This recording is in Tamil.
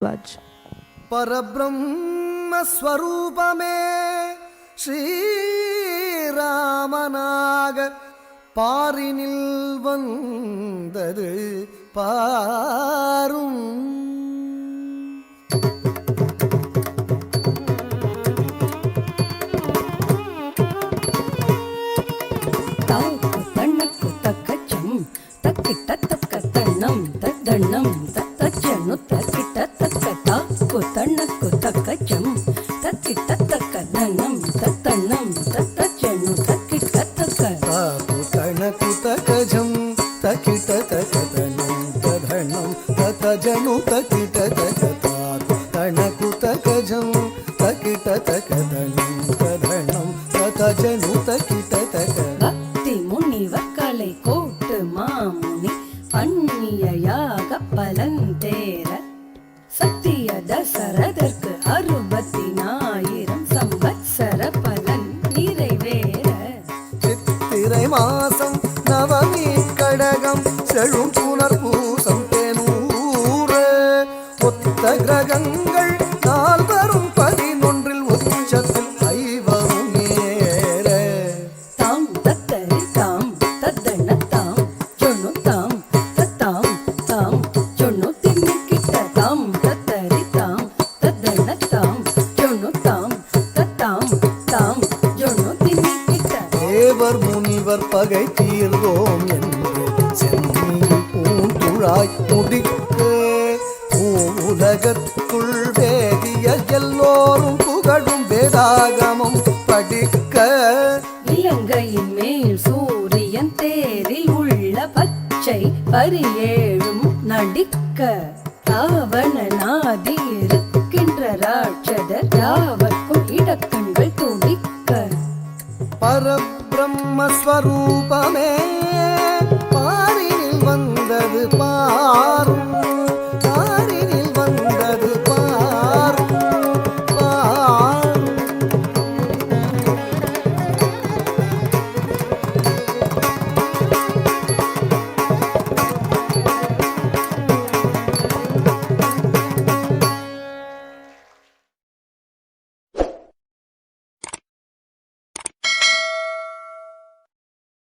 பரத்வாஜ். பரபிரம்மஸ்வரூபமே ஸ்ரீராமனாக பாரினில் வந்தது பாரும். பக்தி முனிவர்களை கோட்டு மாமுனி பண்ணியாக பலந்தேர சத்திய தசரதற்கு 60,000 சம்பத்சர பலன் நிறைவேற. சித்திரை மாசம் நவமி கடகம் செழும் புனர் பூசம் தேனூறு ஒத்த கிரகங்கள் 411 உச்சத்தில் 5 ஏற. தாம் தத்தரி தாம் தத்தன தாம் சொன்னு தாம் தத்தாம் தாம் சொன்னு தின்னிக்கிட்ட தாம் தத்தரி தாம் தத்தன தாம் சொன்னு தாம் தத்தாம் தாம் சொன்னு தின்னிக்கிட்ட. தேவர் முனிவர் பகை தீர்ந்தோம் என்று சென்னியில் பூந்துழாய் முடிக்க உலகத்துள் வேதிய எல்லோரும் புகழும் வேதாகமம் படிக்க. இலங்கையின் மேல் சூரியன் தேரில் உள்ள பச்சை பரியேழும் நடிக்க ராவணனாதி இருக்கின்ற ராட்சதர் யாவர்க்கும் இடக்கண்கள் துடிக்க. பரபிரம்மஸ்வரூபமே பாரினில் வந்தது பாரும்.